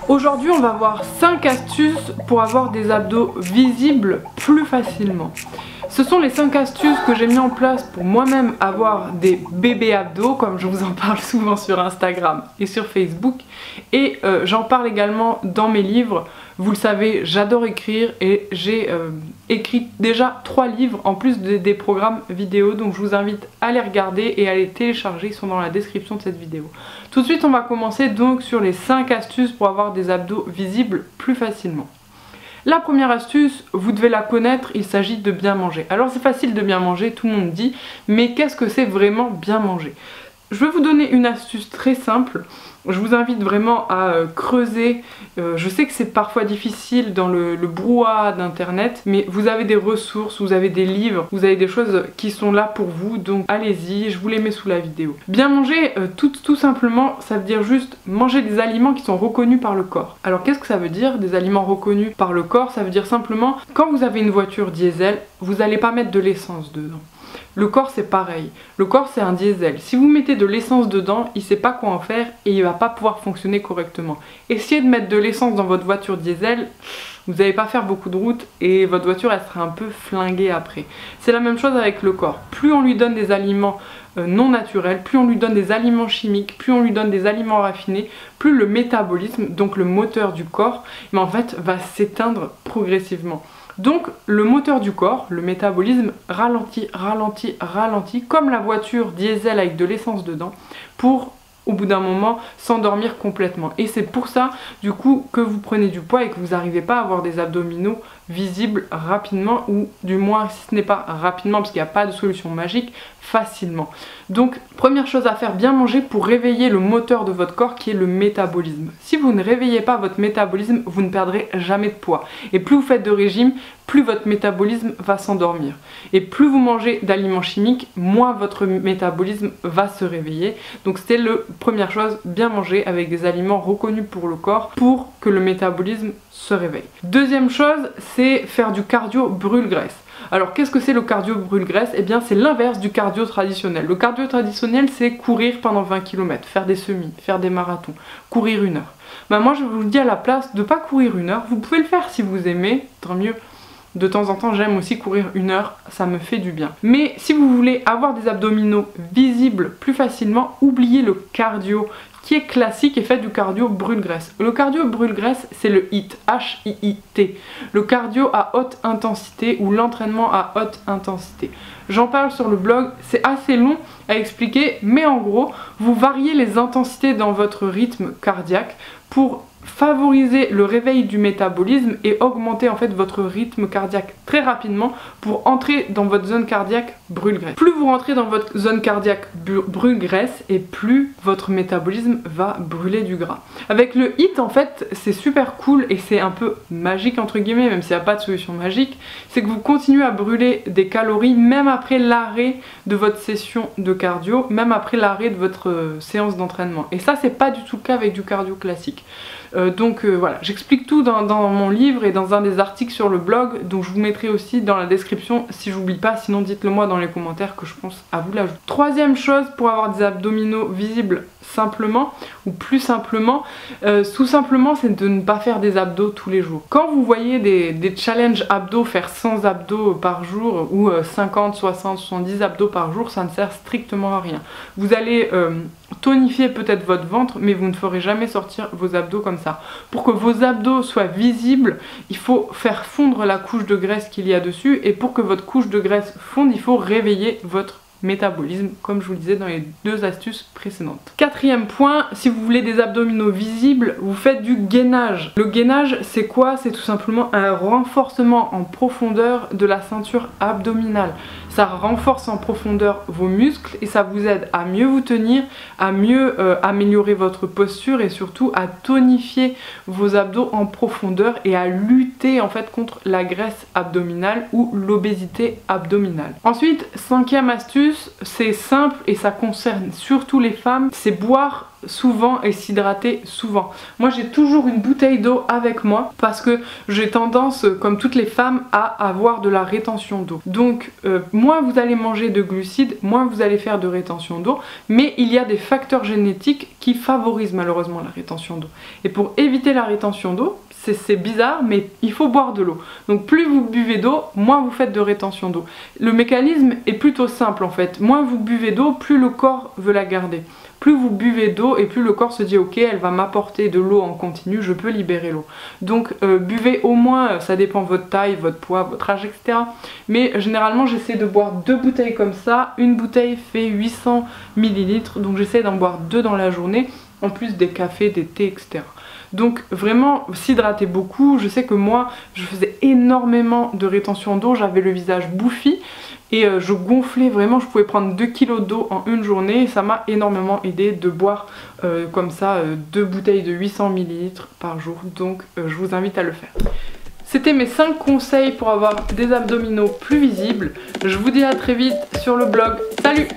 Aujourd'hui, on va voir 5 astuces pour avoir des abdos visibles plus facilement. Ce sont les 5 astuces que j'ai mis en place pour moi-même avoir des bébés abdos, comme je vous en parle souvent sur Instagram et sur Facebook. Et j'en parle également dans mes livres. Vous le savez, j'adore écrire et j'ai écrit déjà 3 livres en plus des programmes vidéo. Donc je vous invite à les regarder et à les télécharger, ils sont dans la description de cette vidéo. Tout de suite, on va commencer donc sur les 5 astuces pour avoir des abdos visibles plus facilement. La première astuce, vous devez la connaître, il s'agit de bien manger. Alors c'est facile de bien manger, tout le monde dit, mais qu'est-ce que c'est vraiment bien manger? Je vais vous donner une astuce très simple. Je vous invite vraiment à creuser. Je sais que c'est parfois difficile dans le brouhaha d'internet, mais vous avez des ressources, vous avez des livres, vous avez des choses qui sont là pour vous, donc allez-y, je vous les mets sous la vidéo. Bien manger, tout simplement, ça veut dire juste manger des aliments qui sont reconnus par le corps. Alors qu'est-ce que ça veut dire, des aliments reconnus par le corps? Ça veut dire simplement, quand vous avez une voiture diesel, vous n'allez pas mettre de l'essence dedans. Le corps c'est pareil, le corps c'est un diesel, si vous mettez de l'essence dedans, il sait pas quoi en faire et il va pas pouvoir fonctionner correctement. Essayez de mettre de l'essence dans votre voiture diesel, vous n'allez pas faire beaucoup de route et votre voiture elle sera un peu flinguée après. C'est la même chose avec le corps, plus on lui donne des aliments non naturels, plus on lui donne des aliments chimiques, plus on lui donne des aliments raffinés, plus le métabolisme, donc le moteur du corps, mais en fait va s'éteindre progressivement. Donc le moteur du corps, le métabolisme, ralentit, comme la voiture diesel avec de l'essence dedans, pour au bout d'un moment s'endormir complètement. Et c'est pour ça du coup que vous prenez du poids et que vous n'arrivez pas à avoir des abdominaux visibles rapidement, ou du moins si ce n'est pas rapidement parce qu'il n'y a pas de solution magique, facilement. Donc première chose à faire, bien manger pour réveiller le moteur de votre corps qui est le métabolisme. Si vous ne réveillez pas votre métabolisme, vous ne perdrez jamais de poids. Et plus vous faites de régime, plus votre métabolisme va s'endormir. Et plus vous mangez d'aliments chimiques, moins votre métabolisme va se réveiller. Donc c'était la première chose, bien manger avec des aliments reconnus pour le corps pour que le métabolisme se réveille. Deuxième chose, c'est faire du cardio brûle-graisse. Alors qu'est-ce que c'est le cardio brûle-graisse? Eh bien c'est l'inverse du cardio traditionnel. Le cardio traditionnel c'est courir pendant 20 km, faire des semis, faire des marathons, courir 1 heure. Ben moi je vous dis à la place de pas courir 1 heure, vous pouvez le faire si vous aimez, tant mieux. De temps en temps j'aime aussi courir 1 heure, ça me fait du bien. Mais si vous voulez avoir des abdominaux visibles plus facilement, oubliez le cardio qui est classique et fait du cardio brûle-graisse. Le cardio brûle-graisse c'est le HIIT, H-I-I-T. Le cardio à haute intensité ou l'entraînement à haute intensité. J'en parle sur le blog, c'est assez long à expliquer, mais en gros, vous variez les intensités dans votre rythme cardiaque pour favoriser le réveil du métabolisme et augmenter en fait votre rythme cardiaque très rapidement pour entrer dans votre zone cardiaque brûle-graisse. Plus vous rentrez dans votre zone cardiaque brûle-graisse et plus votre métabolisme va brûler du gras. Avec le HIIT en fait c'est super cool et c'est un peu magique entre guillemets, même s'il n'y a pas de solution magique, c'est que vous continuez à brûler des calories même après l'arrêt de votre session de cardio, même après l'arrêt de votre séance d'entraînement. Et ça c'est pas du tout le cas avec du cardio classique. Voilà, j'explique tout dans mon livre et dans un des articles sur le blog, donc je vous mettrai aussi dans la description si j'oublie pas, sinon dites-le moi dans les commentaires que je pense à vous l'ajouter. Troisième chose pour avoir des abdominaux visibles simplement ou plus simplement, tout simplement c'est de ne pas faire des abdos tous les jours. Quand vous voyez des challenges abdos, faire 100 abdos par jour ou 50, 60, 70 abdos par jour, ça ne sert strictement à rien. Vous allez tonifier peut-être votre ventre, mais vous ne ferez jamais sortir vos abdos comme ça. Pour que vos abdos soient visibles, il faut faire fondre la couche de graisse qu'il y a dessus, et pour que votre couche de graisse fonde, il faut réveiller votre métabolisme, comme je vous le disais dans les 2 astuces précédentes. Quatrième point, si vous voulez des abdominaux visibles, vous faites du gainage. Le gainage, c'est quoi? C'est tout simplement un renforcement en profondeur de la ceinture abdominale. Ça renforce en profondeur vos muscles et ça vous aide à mieux vous tenir, à mieux améliorer votre posture et surtout à tonifier vos abdos en profondeur et à lutter en fait contre la graisse abdominale ou l'obésité abdominale. Ensuite, 5e astuce, c'est simple et ça concerne surtout les femmes, c'est boire souvent et s'hydrater souvent. Moi j'ai toujours une bouteille d'eau avec moi parce que j'ai tendance, comme toutes les femmes, à avoir de la rétention d'eau. Donc moins vous allez manger de glucides, moins vous allez faire de rétention d'eau, mais il y a des facteurs génétiques qui favorisent malheureusement la rétention d'eau. Et pour éviter la rétention d'eau, c'est bizarre, mais il faut boire de l'eau. Donc plus vous buvez d'eau, moins vous faites de rétention d'eau. Le mécanisme est plutôt simple en fait. Moins vous buvez d'eau, plus le corps veut la garder. Plus vous buvez d'eau et plus le corps se dit ok, elle va m'apporter de l'eau en continu, je peux libérer l'eau. Donc buvez au moins, ça dépend de votre taille, votre poids, votre âge, etc. Mais généralement j'essaie de boire 2 bouteilles comme ça. Une bouteille fait 800 ml, donc j'essaie d'en boire 2 dans la journée, en plus des cafés, des thés, etc. Donc vraiment s'hydrater beaucoup. Je sais que moi je faisais énormément de rétention d'eau, j'avais le visage bouffi et je gonflais vraiment, je pouvais prendre 2 kg d'eau en une journée et ça m'a énormément aidé de boire comme ça 2 bouteilles de 800 ml par jour. Donc je vous invite à le faire. C'était mes 5 conseils pour avoir des abdominaux plus visibles. Je vous dis à très vite sur le blog. Salut!